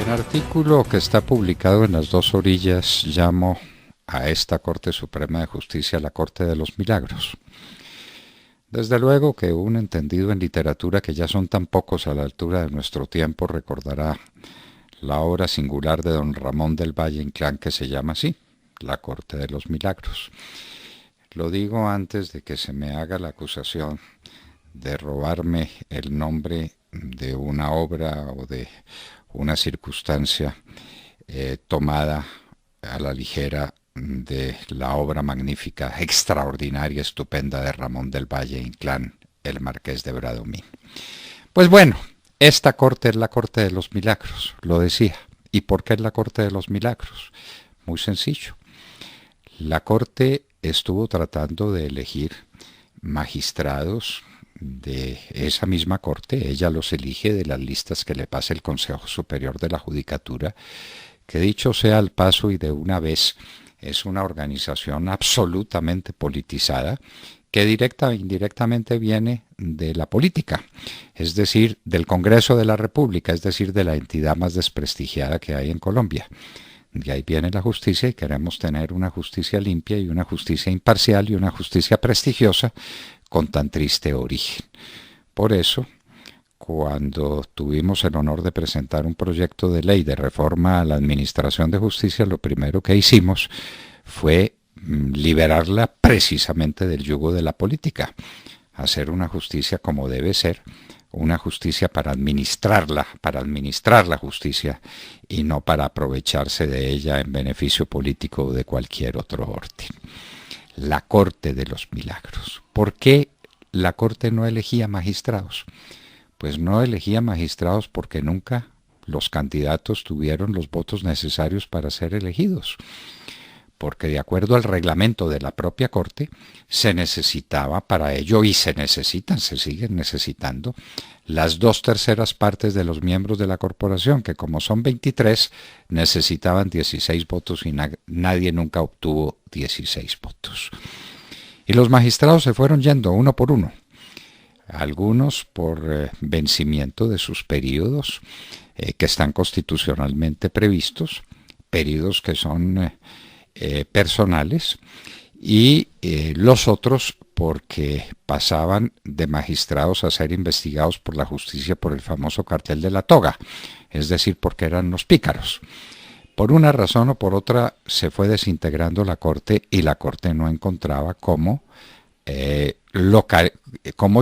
En artículo que está publicado en Las Dos Orillas, llamo a esta Corte Suprema de Justicia la Corte de los Milagros. Desde luego que un entendido en literatura, que ya son tan pocos a la altura de nuestro tiempo, recordará la obra singular de don Ramón del Valle Inclán, que se llama así, la Corte de los Milagros. Lo digo antes de que se me haga la acusación de robarme el nombre de una obra o de una circunstancia tomada a la ligera de la obra magnífica, extraordinaria, estupenda de Ramón del Valle Inclán, el Marqués de Bradomín. Pues bueno, esta corte es la Corte de los Milagros, lo decía. ¿Y por qué es la Corte de los Milagros? Muy sencillo. La Corte estuvo tratando de elegir magistrados de esa misma Corte. Ella los elige de las listas que le pasa el Consejo Superior de la Judicatura, que dicho sea al paso y de una vez, es una organización absolutamente politizada que directa e indirectamente viene de la política, es decir, del Congreso de la República, es decir, de la entidad más desprestigiada que hay en Colombia. De ahí viene la justicia y queremos tener una justicia limpia y una justicia imparcial y una justicia prestigiosa con tan triste origen. Por eso, cuando tuvimos el honor de presentar un proyecto de ley de reforma a la Administración de Justicia, lo primero que hicimos fue liberarla precisamente del yugo de la política, hacer una justicia como debe ser, una justicia para administrar la justicia y no para aprovecharse de ella en beneficio político o de cualquier otro orden. La Corte de los Milagros. ¿Por qué la Corte no elegía magistrados? Pues no elegía magistrados porque nunca los candidatos tuvieron los votos necesarios para ser elegidos. Porque de acuerdo al reglamento de la propia Corte, se necesitaba para ello, y se siguen necesitando, las 2/3 partes de los miembros de la corporación, que como son 23, necesitaban 16 votos y nadie nunca obtuvo 16 votos. Y los magistrados se fueron yendo uno por uno. Algunos por vencimiento de sus periodos que están constitucionalmente previstos, periodos que son personales, y los otros porque pasaban de magistrados a ser investigados por la justicia por el famoso cartel de la toga, es decir, porque eran los pícaros. Por una razón o por otra se fue desintegrando la Corte y la Corte no encontraba cómo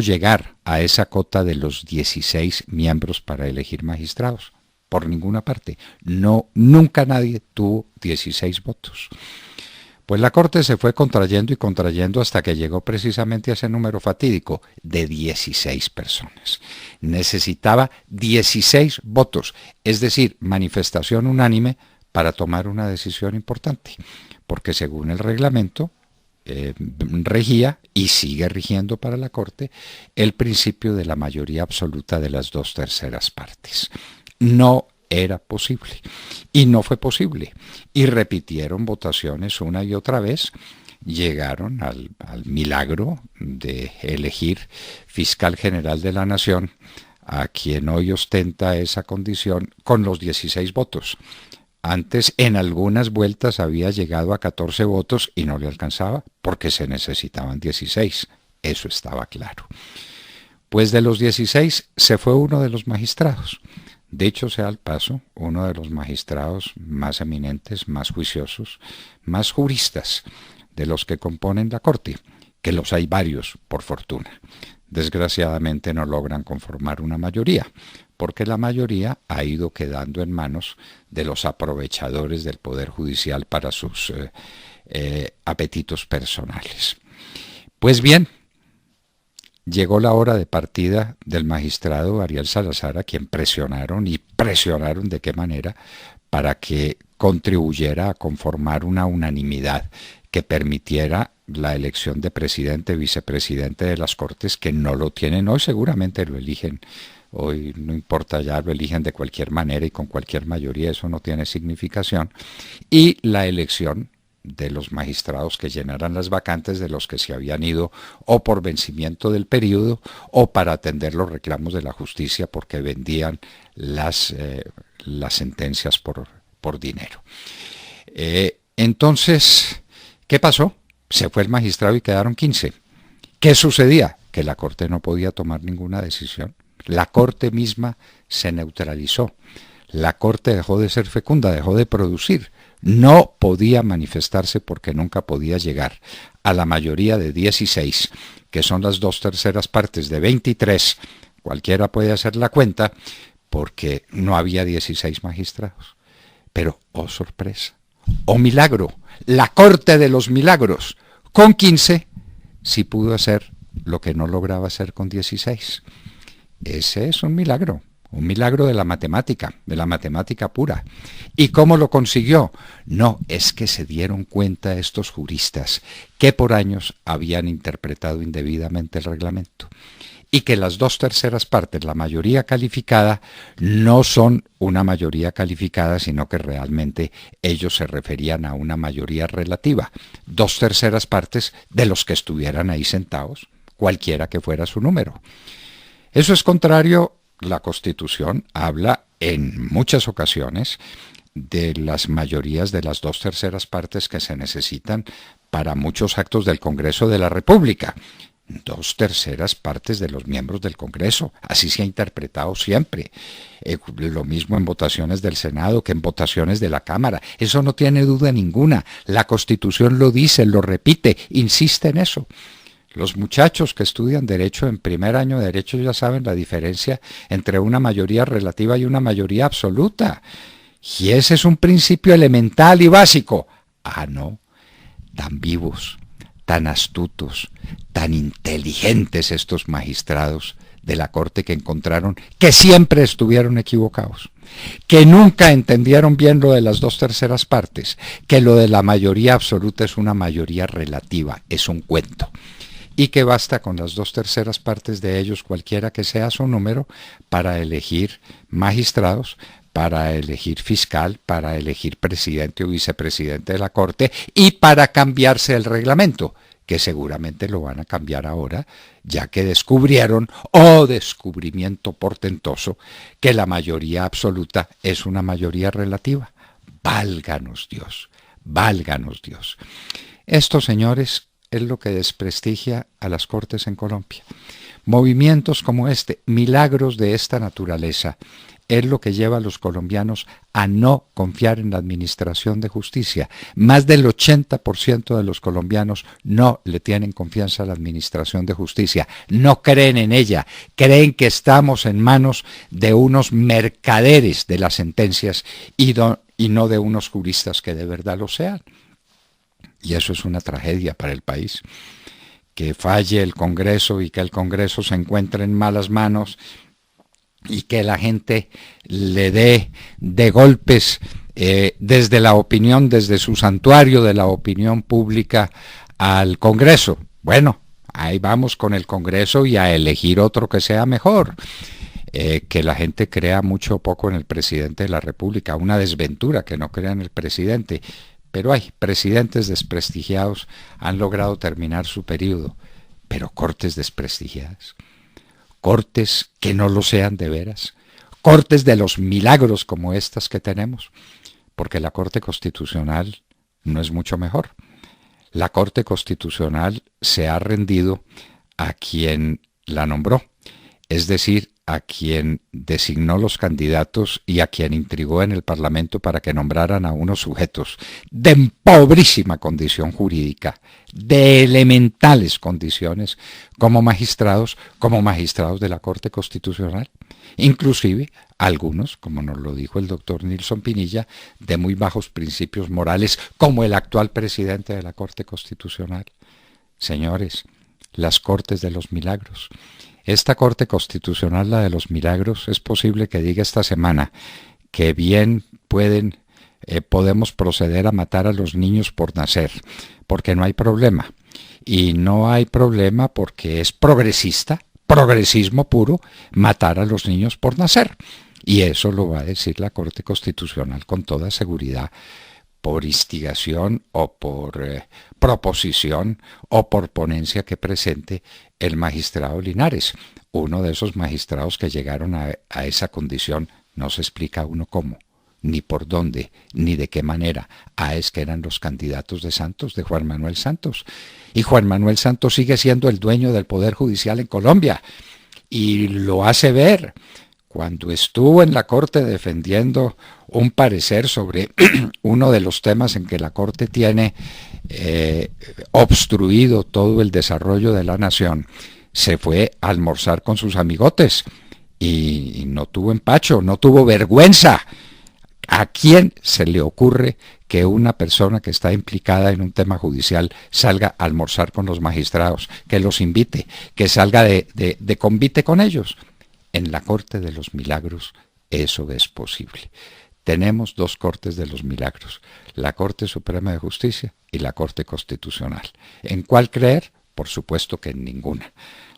llegar a esa cota de los 16 miembros para elegir magistrados. Por ninguna parte. No, nunca nadie tuvo 16 votos. Pues la Corte se fue contrayendo y contrayendo hasta que llegó precisamente a ese número fatídico de 16 personas. Necesitaba 16 votos, es decir, manifestación unánime para tomar una decisión importante, porque según el reglamento regía y sigue rigiendo para la Corte el principio de la mayoría absoluta de las 2/3 partes. No era posible y no fue posible y repitieron votaciones una y otra vez, llegaron al milagro de elegir fiscal general de la nación, a quien hoy ostenta esa condición con los 16 votos. Antes en algunas vueltas había llegado a 14 votos y no le alcanzaba porque se necesitaban 16, eso estaba claro. Pues de los 16 se fue uno de los magistrados. Dicho sea al paso, uno de los magistrados más eminentes, más juiciosos, más juristas de los que componen la Corte, que los hay varios, por fortuna. Desgraciadamente no logran conformar una mayoría, porque la mayoría ha ido quedando en manos de los aprovechadores del Poder Judicial para sus apetitos personales. Pues bien, llegó la hora de partida del magistrado Ariel Salazar, a quien presionaron, y presionaron de qué manera, para que contribuyera a conformar una unanimidad que permitiera la elección de presidente, vicepresidente de las Cortes, que no lo tienen hoy, seguramente lo eligen. Hoy no importa, ya lo eligen de cualquier manera y con cualquier mayoría, eso no tiene significación. Y la elección de los magistrados que llenaran las vacantes de los que se habían ido o por vencimiento del periodo o para atender los reclamos de la justicia porque vendían las sentencias por dinero. Entonces, ¿qué pasó? Se fue el magistrado y quedaron 15. ¿Qué sucedía? Que la Corte no podía tomar ninguna decisión. La Corte misma se neutralizó. La Corte dejó de ser fecunda, dejó de producir. No podía manifestarse porque nunca podía llegar a la mayoría de 16, que son las 2/3 partes de 23. Cualquiera puede hacer la cuenta, porque no había 16 magistrados. Pero, oh sorpresa, oh milagro, la Corte de los Milagros, con 15, sí pudo hacer lo que no lograba hacer con 16. Ese es un milagro de la matemática pura. ¿Y cómo lo consiguió? No, es que se dieron cuenta estos juristas que por años habían interpretado indebidamente el reglamento y que las 2/3 partes, la mayoría calificada, no son una mayoría calificada, sino que realmente ellos se referían a una mayoría relativa, 2/3 partes de los que estuvieran ahí sentados, cualquiera que fuera su número. Eso es contrario. La Constitución habla en muchas ocasiones de las mayorías de las 2/3 partes que se necesitan para muchos actos del Congreso de la República. 2/3 partes de los miembros del Congreso, así se ha interpretado siempre. Lo mismo en votaciones del Senado que en votaciones de la Cámara. Eso no tiene duda ninguna. La Constitución lo dice, lo repite, insiste en eso. Los muchachos que estudian Derecho en primer año de Derecho ya saben la diferencia entre una mayoría relativa y una mayoría absoluta. Y ese es un principio elemental y básico. Ah, no, tan vivos, tan astutos, tan inteligentes estos magistrados de la Corte que encontraron que siempre estuvieron equivocados, que nunca entendieron bien lo de las 2/3 partes, que lo de la mayoría absoluta es una mayoría relativa, es un cuento. Y que basta con las 2/3 partes de ellos, cualquiera que sea su número, para elegir magistrados, para elegir fiscal, para elegir presidente o vicepresidente de la Corte y para cambiarse el reglamento, que seguramente lo van a cambiar ahora, ya que descubrieron, oh descubrimiento portentoso, que la mayoría absoluta es una mayoría relativa. Válganos Dios, válganos Dios. Estos señores es lo que desprestigia a las Cortes en Colombia. Movimientos como este, milagros de esta naturaleza, es lo que lleva a los colombianos a no confiar en la administración de justicia. Más del 80% de los colombianos no le tienen confianza a la administración de justicia, no creen en ella, creen que estamos en manos de unos mercaderes de las sentencias y no de unos juristas que de verdad lo sean. Y eso es una tragedia para el país. Que falle el Congreso y que el Congreso se encuentre en malas manos y que la gente le dé de golpes desde la opinión, desde su santuario de la opinión pública al Congreso. Bueno, ahí vamos con el Congreso y a elegir otro que sea mejor. Que la gente crea mucho o poco en el presidente de la República. Una desventura que no crea en el presidente. Pero hay presidentes desprestigiados, han logrado terminar su periodo, pero cortes desprestigiadas, cortes que no lo sean de veras, cortes de los milagros como estas que tenemos, porque la Corte Constitucional no es mucho mejor. La Corte Constitucional se ha rendido a quien la nombró, es decir, a quien designó los candidatos y a quien intrigó en el Parlamento para que nombraran a unos sujetos de pobrísima condición jurídica, de elementales condiciones, como magistrados de la Corte Constitucional. Inclusive algunos, como nos lo dijo el doctor Nilson Pinilla, de muy bajos principios morales, como el actual presidente de la Corte Constitucional. Señores, las Cortes de los Milagros. Esta Corte Constitucional, la de los milagros, es posible que diga esta semana que bien podemos proceder a matar a los niños por nacer, porque no hay problema. Y no hay problema porque es progresista, progresismo puro, matar a los niños por nacer. Y eso lo va a decir la Corte Constitucional con toda seguridad, por instigación o por proposición o por ponencia que presente el magistrado Linares, uno de esos magistrados que llegaron a esa condición, no se explica uno cómo, ni por dónde, ni de qué manera. Ah, es que eran los candidatos de Santos, de Juan Manuel Santos. Y Juan Manuel Santos sigue siendo el dueño del Poder Judicial en Colombia. Y lo hace ver cuando estuvo en la Corte defendiendo un parecer sobre uno de los temas en que la Corte tiene obstruido todo el desarrollo de la nación. Se fue a almorzar con sus amigotes y no tuvo empacho, no tuvo vergüenza. ¿A quién se le ocurre que una persona que está implicada en un tema judicial salga a almorzar con los magistrados, que los invite, que salga de convite con ellos? En la Corte de los Milagros eso es posible. Tenemos dos Cortes de los Milagros, la Corte Suprema de Justicia y la Corte Constitucional. ¿En cuál creer? Por supuesto que en ninguna.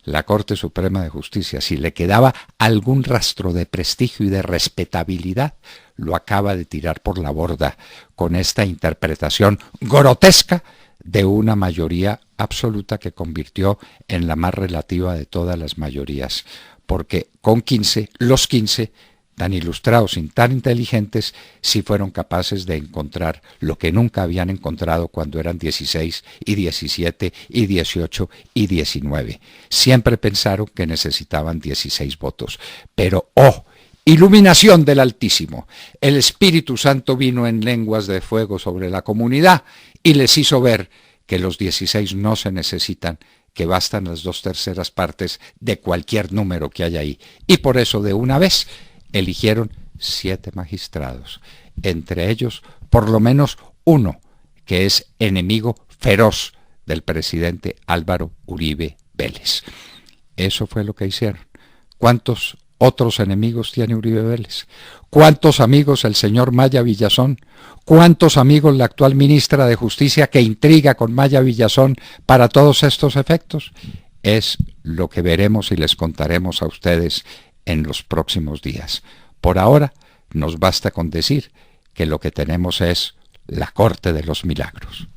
La Corte Suprema de Justicia, si le quedaba algún rastro de prestigio y de respetabilidad, lo acaba de tirar por la borda con esta interpretación grotesca de una mayoría absoluta que convirtió en la más relativa de todas las mayorías. Porque con 15, los 15, tan ilustrados y tan inteligentes, sí fueron capaces de encontrar lo que nunca habían encontrado cuando eran 16 y 17 y 18 y 19. Siempre pensaron que necesitaban 16 votos. Pero, ¡oh! Iluminación del Altísimo. El Espíritu Santo vino en lenguas de fuego sobre la comunidad y les hizo ver que los 16 no se necesitan, que bastan las 2/3 partes de cualquier número que haya ahí. Y por eso de una vez eligieron 7 magistrados, entre ellos por lo menos uno que es enemigo feroz del presidente Álvaro Uribe Vélez. Eso fue lo que hicieron. ¿Cuántos otros enemigos tiene Uribe Vélez? ¿Cuántos amigos el señor Maya Villazón? ¿Cuántos amigos la actual ministra de Justicia que intriga con Maya Villazón para todos estos efectos? Es lo que veremos y les contaremos a ustedes en los próximos días. Por ahora, nos basta con decir que lo que tenemos es la Corte de los Milagros.